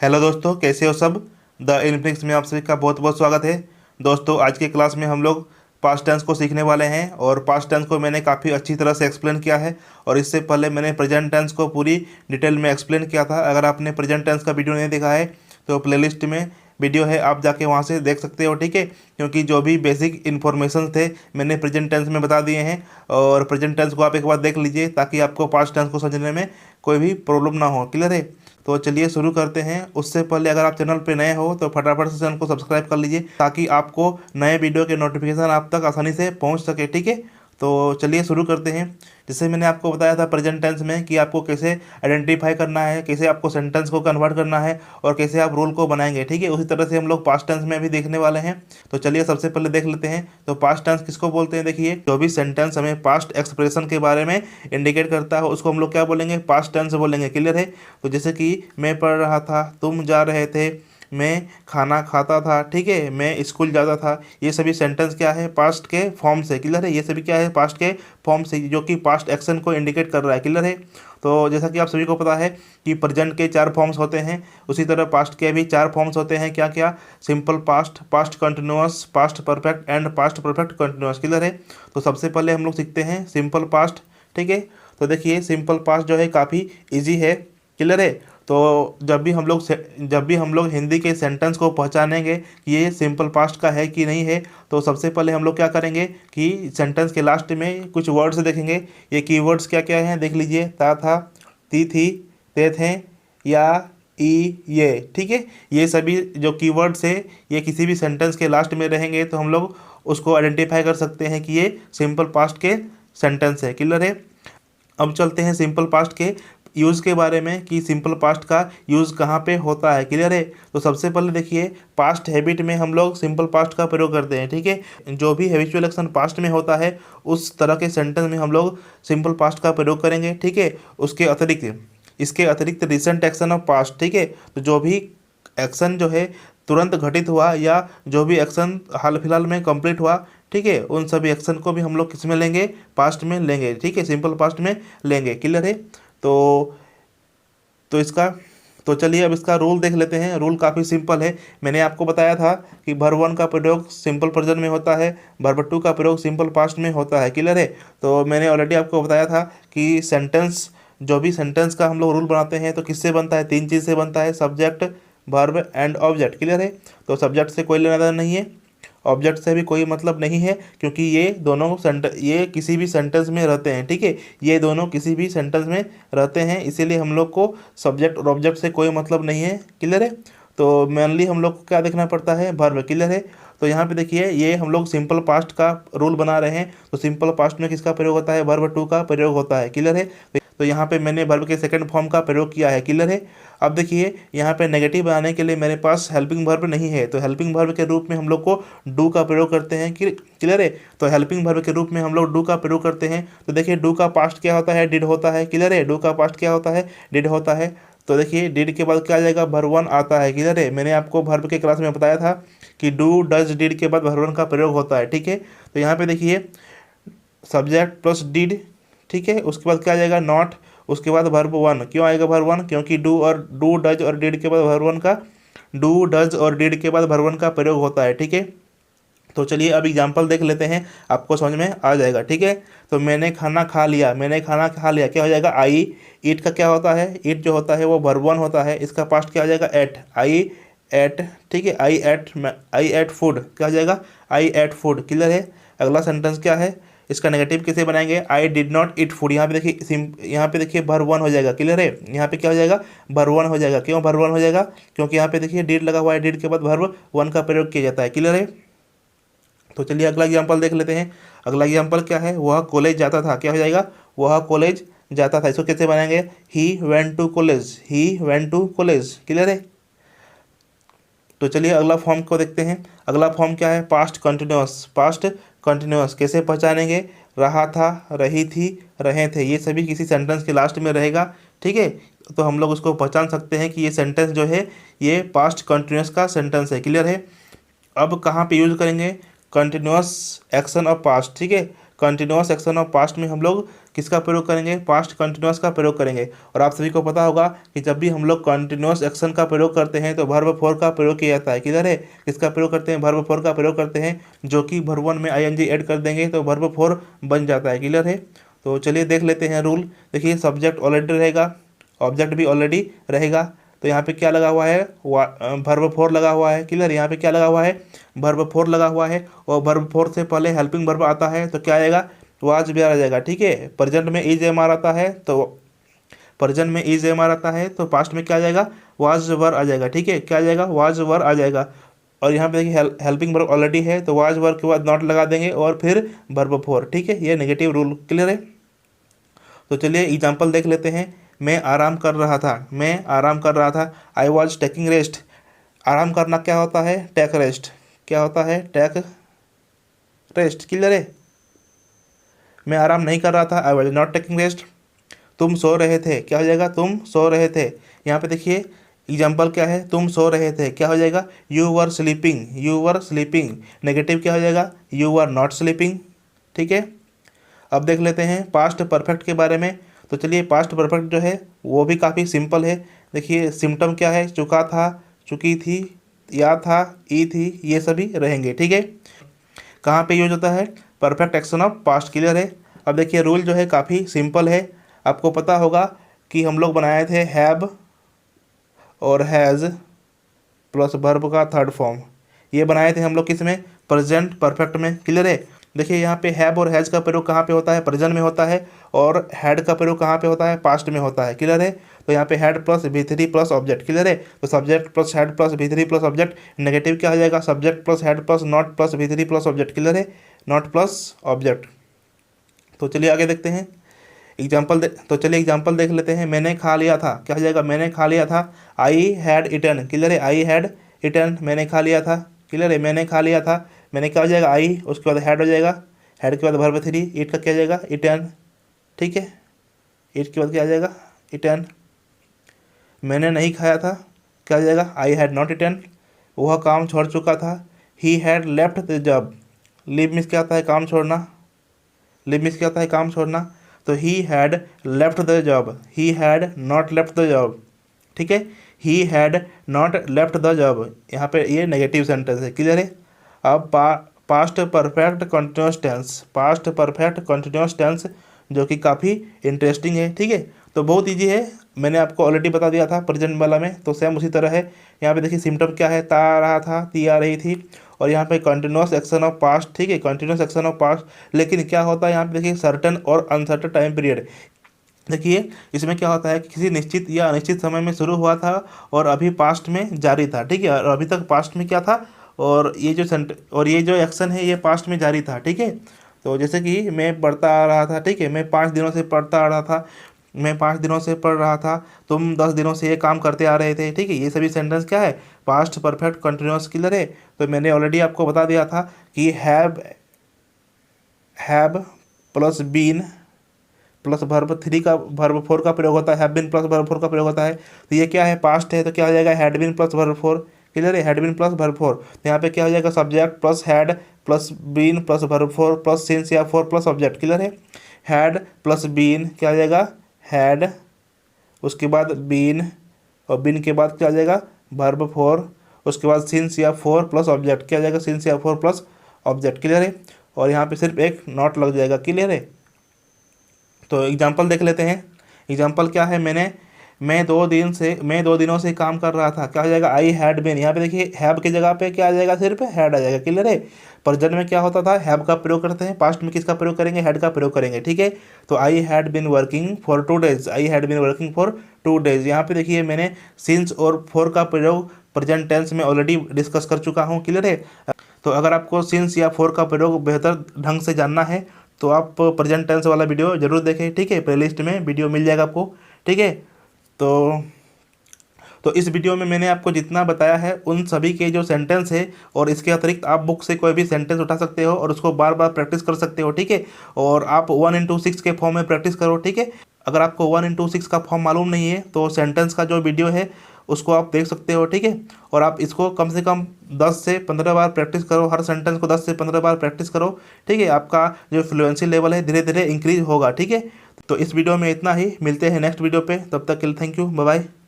Hello दोस्तों, कैसे हो सब। द इनफ्लिक्स में आप सभी का बहुत बहुत स्वागत है। दोस्तों, आज के क्लास में हम लोग पास्ट टेंस को सीखने वाले हैं और पास्ट टेंस को मैंने काफ़ी अच्छी तरह से एक्सप्लेन किया है। और इससे पहले मैंने प्रेजेंट टेंस को पूरी डिटेल में एक्सप्लेन किया था। अगर आपने प्रेजेंट टेंस का वीडियो नहीं देखा है तो प्लेलिस्ट में वीडियो है, आप जाके वहाँ से देख सकते हो, ठीक है। क्योंकि जो भी बेसिक इन्फॉर्मेशन थे मैंने प्रेजेंट टेंस में बता दिए हैं। और प्रेजेंट टेंस को आप एक बार देख लीजिए ताकि आपको पास्ट टेंस को समझने में कोई भी प्रॉब्लम ना हो। क्लियर है? तो चलिए शुरू करते हैं। उससे पहले अगर आप चैनल पे नए हो तो फटाफट से चैनल को सब्सक्राइब कर लीजिए ताकि आपको नए वीडियो के नोटिफिकेशन आप तक आसानी से पहुंच सके, ठीक है। तो चलिए शुरू करते हैं। जैसे मैंने आपको बताया था प्रेजेंट टेंस में कि आपको कैसे आइडेंटिफाई करना है, कैसे आपको सेंटेंस को कन्वर्ट करना है और कैसे आप रूल को बनाएंगे, ठीक है। उसी तरह से हम लोग पास्ट टेंस में भी देखने वाले हैं। तो चलिए सबसे पहले देख लेते हैं। तो पास्ट टेंस किसको बोलते हैं? देखिए, जो भी सेंटेंस हमें पास्ट एक्सप्रेशन के बारे में इंडिकेट करता है उसको हम लोग क्या बोलेंगे? पास्ट टेंस बोलेंगे। क्लियर है? तो जैसे कि मैं पढ़ रहा था, तुम जा रहे थे, मैं खाना खाता था, ठीक है, मैं स्कूल जाता था, ये सभी सेंटेंस क्या है? पास्ट के फॉर्म से। क्लियर है? ये सभी क्या है? पास्ट के फॉर्म से, जो कि पास्ट एक्शन को इंडिकेट कर रहा है। क्लियर है? तो जैसा कि आप सभी को पता है कि प्रेजेंट के 4 फॉर्म्स होते हैं, उसी तरह पास्ट के भी 4 फॉर्म्स होते हैं। क्या क्या? Simple past, past continuous, past perfect and past perfect continuous. Clear है? तो सबसे पहले हम लोग सीखते हैं सिंपल पास्ट, ठीक है। तो देखिए, सिंपल पास्ट जो है काफ़ी ईजी है। क्लियर है? तो जब भी हम लोग हिंदी के सेंटेंस को पहचानेंगे कि ये सिंपल पास्ट का है कि नहीं है, तो सबसे पहले हम लोग क्या करेंगे कि सेंटेंस के लास्ट में कुछ वर्ड्स देखेंगे। ये कीवर्ड्स क्या क्या हैं देख लीजिए। था, ती थी, ते थे, या, ई, ये, ठीक है। ये सभी जो कीवर्ड्स है ये किसी भी सेंटेंस के लास्ट में रहेंगे तो हम लोग उसको आइडेंटिफाई कर सकते हैं कि ये सिंपल पास्ट के सेंटेंस है। क्लियर है? अब चलते हैं सिंपल पास्ट के यूज़ के बारे में कि सिंपल पास्ट का यूज़ कहाँ पे होता है। क्लियर है? तो सबसे पहले देखिए, पास्ट हैबिट में हम लोग सिंपल पास्ट का प्रयोग करते हैं, ठीक है। जो भी हैबिचुअल एक्शन पास्ट में होता है उस तरह के सेंटेंस में हम लोग सिंपल पास्ट का प्रयोग करेंगे, ठीक है। इसके अतिरिक्त रिसेंट एक्शन ऑफ पास्ट, ठीक है। तो जो भी एक्शन जो है तुरंत घटित हुआ या जो भी एक्शन हाल फिलहाल में कंप्लीट हुआ, ठीक है, उन सभी एक्शन को भी हम लोग किस में लेंगे? पास्ट में लेंगे, ठीक है, सिंपल पास्ट में लेंगे। क्लियर है? तो तो इसका तो चलिए अब इसका रूल देख लेते हैं। रूल काफ़ी सिंपल है। मैंने आपको बताया था कि वर्ब 1 का प्रयोग सिंपल प्रेजेंट में होता है, वर्ब 2 का प्रयोग सिंपल पास्ट में होता है। क्लियर है? तो मैंने ऑलरेडी आपको बताया था कि जो भी सेंटेंस का हम लोग रूल बनाते हैं तो किससे बनता है? 3 चीज़ से बनता है, subject, verb and object. Clear है? तो सब्जेक्ट से कोई लेना देना नहीं है, ऑब्जेक्ट से भी कोई मतलब नहीं है, क्योंकि ये किसी भी सेंटेंस में रहते हैं, ठीक है। ये दोनों किसी भी सेंटेंस में रहते हैं, इसीलिए हम लोग को सब्जेक्ट और ऑब्जेक्ट से कोई मतलब नहीं है। क्लियर है? तो मेनली हम लोग को क्या देखना पड़ता है? वर्ब। क्लियर है? तो यहाँ पे देखिए, ये हम लोग सिंपल पास्ट का रूल बना रहे हैं। तो सिंपल पास्ट में किसका प्रयोग होता है? वर्ब 2 का प्रयोग होता है। क्लियर है? तो यहाँ पे मैंने वर्ब के सेकंड फॉर्म का प्रयोग किया है। क्लियर है? अब देखिए, यहाँ पे नेगेटिव बनाने के लिए मेरे पास हेल्पिंग वर्ब नहीं है, तो हेल्पिंग वर्ब के रूप में हम लोग को डू का प्रयोग करते हैं। क्लियर है? तो हेल्पिंग वर्ब के रूप में हम लोग डू का प्रयोग करते हैं। तो देखिए, डू का पास्ट क्या होता है? डिड होता है। क्लियर है? डू का पास्ट क्या होता है? डिड होता है। तो देखिए, डिड के बाद क्या आ जाएगा? वर्ब 1 आता है। क्लियर है? मैंने आपको वर्ब के क्लास में बताया था कि डू, डज, डिड के बाद वर्ब 1 का प्रयोग होता है, ठीक है। तो यहाँ पे देखिए, सब्जेक्ट प्लस डिड, ठीक है, उसके बाद क्या आ जाएगा? नॉट, उसके बाद वर्ब 1। क्यों आएगा वर्ब 1? क्योंकि डू, डज और डिड के बाद वर्ब 1 का डू, डज और डिड के बाद वर्ब 1 का प्रयोग होता है, ठीक है। तो चलिए अब एग्जांपल देख लेते हैं, आपको समझ में आ जाएगा, ठीक है। तो मैंने खाना खा लिया, मैंने खाना खा लिया क्या हो जाएगा? आई। ईट का क्या होता है? ईट जो होता है वो वर्ब 1 होता है, इसका पास्ट क्या हो जाएगा? एट। आई एट, ठीक है, आई एट फूड, क्या हो जाएगा? आई एट फूड। क्लियर है? अगला सेंटेंस क्या है? इसका नेगेटिव कैसे बनाएंगे? I did not eat food. यहाँ पे देखिए वर्ब 1 हो जाएगा। क्लियर है? यहाँ पे क्या हो जाएगा? वर्ब 1 हो जाएगा। क्यों वर्ब 1 हो जाएगा? क्योंकि यहाँ पे देखिए डिड लगा हुआ है, डिड के बाद वर्ब 1 का प्रयोग किया जाता है। क्लियर है? तो चलिए अगला एग्जाम्पल देख लेते हैं। अगला एग्जाम्पल क्या है? वह कॉलेज जाता था, क्या हो जाएगा? वह कॉलेज जाता था। इसको कैसे बनाएंगे? He went to college, he went to college. Clear है? तो चलिए अगला फॉर्म को देखते हैं। अगला फॉर्म क्या है? Past continuous. पास्ट कंटिन्यूअस कैसे पहचानेंगे? रहा था, रही थी, रहे थे, ये सभी किसी सेंटेंस के लास्ट में रहेगा, ठीक है। तो हम लोग उसको पहचान सकते हैं कि ये सेंटेंस जो है ये पास्ट कंटिन्यूअस का सेंटेंस है। क्लियर है? अब कहाँ पे यूज़ करेंगे? कंटिन्यूअस एक्शन ऑफ पास्ट, ठीक है। कंटिन्यूअस एक्शन ऑफ पास्ट में हम लोग किसका प्रयोग करेंगे, पास्ट कंटिन्यूअस का प्रयोग करेंगे। और आप सभी को पता होगा कि जब भी हम लोग कंटिन्यूअस एक्शन का प्रयोग करते हैं तो वर्ब फोर का प्रयोग किया जाता है। किधर है, किसका प्रयोग करते हैं, वर्ब फोर का प्रयोग करते हैं, जो कि वर्ब वन में आईएनजी ऐड कर देंगे तो वर्ब फोर बन जाता है। क्लियर है। तो चलिए देख लेते हैं रूल। देखिए सब्जेक्ट ऑलरेडी रहेगा, ऑब्जेक्ट भी ऑलरेडी रहेगा, तो यहाँ पे क्या लगा हुआ है, वर्ब फोर लगा हुआ है। क्लियर, यहाँ पे क्या लगा हुआ है, वर्ब फोर लगा हुआ है, और वर्ब फोर से पहले हेल्पिंग वर्ब आता है तो क्या आएगा, वाज भी आ जाएगा। ठीक है, प्रेजेंट में इज एम आर आता है तो प्रेजेंट में इज एम आर आता है तो पास्ट में क्या आ जाएगा, वाज वर आ जाएगा। ठीक है, क्या आ जाएगा, वाज वर आ जाएगा। और यहाँ पे देखिए हेल्पिंग वर्ब ऑलरेडी है तो वाज वर के बाद नॉट लगा देंगे और फिर वर्ब फोर। ठीक है, ये नेगेटिव रूल। क्लियर है। तो चलिए एग्जाम्पल देख लेते हैं। मैं आराम कर रहा था, मैं आराम कर रहा था, आई वॉज टेकिंग रेस्ट। आराम करना क्या होता है, टेक रेस्ट। क्या होता है, टेक रेस्ट। क्लियर है। मैं आराम नहीं कर रहा था, I was not taking rest. तुम सो रहे थे, क्या हो जाएगा, तुम सो रहे थे। यहाँ पे देखिए एग्जाम्पल क्या है, तुम सो रहे थे, क्या हो जाएगा, you were sleeping, you were sleeping. Negative क्या हो जाएगा, यू वर नॉट स्लीपिंग। ठीक है, अब देख लेते हैं पास्ट परफेक्ट के बारे में। तो चलिए पास्ट परफेक्ट जो है वो भी काफ़ी सिंपल है। देखिए सिम्टम क्या है, चुका था, चुकी थी, या था, ई थी, ये सभी रहेंगे। ठीक है, कहाँ पे यूज होता है, perfect action of past. Clear है। अब देखिए रूल जो है काफ़ी सिंपल है। आपको पता होगा कि हम लोग बनाए थे हैव और हैज़ प्लस वर्ब का थर्ड फॉर्म, ये बनाए थे हम लोग किस में, प्रेजेंट परफेक्ट में। क्लियर है। देखिए यहाँ पे हैव और हैज़ का प्रयोग कहाँ पे होता है, प्रेजेंट में होता है, और हैड का प्रयोग कहाँ पे होता है, पास्ट में होता है। क्लियर है। तो यहाँ पे had plus V3 plus object. Clear है। तो subject plus had plus V3 plus object. Negative क्या हो जाएगा, subject plus had plus not plus V3 plus object. Clear है, नॉट प्लस ऑब्जेक्ट। तो चलिए आगे देखते हैं तो चलिए एग्जाम्पल देख लेते हैं। मैंने खा लिया था, क्या हो जाएगा, मैंने खा लिया था, आई हैड इटन। क्लियर है, आई हैड इटन, मैंने खा लिया था। क्लियर है, मैंने खा लिया था, मैंने क्या हो जाएगा, आई, उसके बाद हैड हो जाएगा, हैड के बाद वर्ब थ्री, ईट का क्या आ जाएगा, इटन। ठीक है, ईट के बाद क्या आ जाएगा, इटन। मैंने नहीं खाया था, क्या आ जाएगा, आई हैड नॉट इटन, वह काम छोड़ चुका था, ही had left the job. Leave miss क्या होता है, काम छोड़ना, लीव मिस क्या होता है, काम छोड़ना। तो he had left the job, he had not left the job. ठीक है, he had not left the job, यहाँ पे ये नेगेटिव सेंटेंस है। क्लियर है। अब past perfect continuous tense, past perfect continuous tense जो कि काफ़ी इंटरेस्टिंग है। ठीक है, तो बहुत इजी है, मैंने आपको ऑलरेडी बता दिया था प्रेजेंट वाला में, तो सेम उसी तरह है। यहाँ पे देखिए सिम्टम क्या है, ता आ रहा था, ती आ रही थी, और यहाँ पे कंटिन्यूअस एक्शन ऑफ पास्ट। ठीक है, कंटिन्यूअस एक्शन ऑफ पास्ट। लेकिन क्या होता है यहाँ पे देखिए सर्टेन और अनसर्टेन टाइम पीरियड। देखिए इसमें क्या होता है कि किसी निश्चित या अनिश्चित समय में शुरू हुआ था और अभी पास्ट में जारी था। ठीक है, और अभी तक पास्ट में क्या था, और ये जो एक्शन है ये पास्ट में जारी था। ठीक है, तो जैसे कि मैं पढ़ता आ रहा था, ठीक है, मैं 5 दिनों से पढ़ता आ रहा था, मैं 5 दिनों से पढ़ रहा था, तुम 10 दिनों से ये काम करते आ रहे थे। ठीक है, ये सभी सेंटेंस क्या है, पास्ट परफेक्ट कंटिन्यूअस। क्लियर है। तो मैंने ऑलरेडी आपको बता दिया था कि have plus been plus verb three का वर्ब फोर का प्रयोग होता है, have been plus verb four का प्रयोग होता है। तो ये क्या है, पास्ट है, तो क्या हो जाएगा, had been plus verb four. Clear है, had been plus verb four. तो यहाँ पे क्या हो जाएगा, subject plus had plus been plus verb four plus since या फोर प्लस ऑब्जेक्ट। क्लियर है, हैड प्लस बीन क्या हो जाएगा, हैड, उसके बाद बीन, और बीन के बाद क्या आ जाएगा, वर्ब फोर, उसके बाद सिंस या फोर प्लस ऑब्जेक्ट। क्या आ जाएगा, सिंस या फोर प्लस ऑब्जेक्ट। क्लियर है, और यहाँ पे सिर्फ एक नॉट लग जाएगा। क्लियर है। तो एग्जाम्पल देख लेते हैं। एग्जाम्पल क्या है, मैं 2 दिनों से काम कर रहा था, क्या हो जाएगा, आई हैड बीन। यहाँ पे देखिए हैव की जगह पे क्या आ जाएगा, सिर्फ हैड आ जाएगा। क्लियर है। प्रेजेंट में क्या होता था, हैव का प्रयोग करते हैं, पास्ट में किसका प्रयोग करेंगे, हैड का प्रयोग करेंगे। ठीक है, तो I had been working for 2 days, I had been working for 2 days. यहाँ पे देखिए मैंने सिंस और फॉर का प्रयोग प्रेजेंट टेंस में ऑलरेडी डिस्कस कर चुका हूँ। क्लियर है। तो अगर आपको सिंस या फॉर का प्रयोग बेहतर ढंग से जानना है तो आप प्रेजेंट टेंस वाला वीडियो जरूर देखें। ठीक है, प्लेलिस्ट में वीडियो मिल जाएगा आपको। ठीक है, तो इस वीडियो में मैंने आपको जितना बताया है उन सभी के जो सेंटेंस है, और इसके अतिरिक्त आप बुक से कोई भी सेंटेंस उठा सकते हो और उसको बार बार प्रैक्टिस कर सकते हो। ठीक है, और आप 1 into 6 के फॉर्म में प्रैक्टिस करो। ठीक है, अगर आपको 1 into 6 का फॉर्म मालूम नहीं है तो सेंटेंस का जो वीडियो है उसको आप देख सकते हो। ठीक है, और आप इसको कम से कम 10 से 15 बार प्रैक्टिस करो, हर सेंटेंस को 10 से 15 बार प्रैक्टिस करो। ठीक है, आपका जो फ्लुएंसी लेवल है धीरे धीरे इंक्रीज होगा। ठीक है, तो इस वीडियो में इतना ही, मिलते हैं नेक्स्ट वीडियो पे, तब तक के लिए थैंक यू, बाय बाय।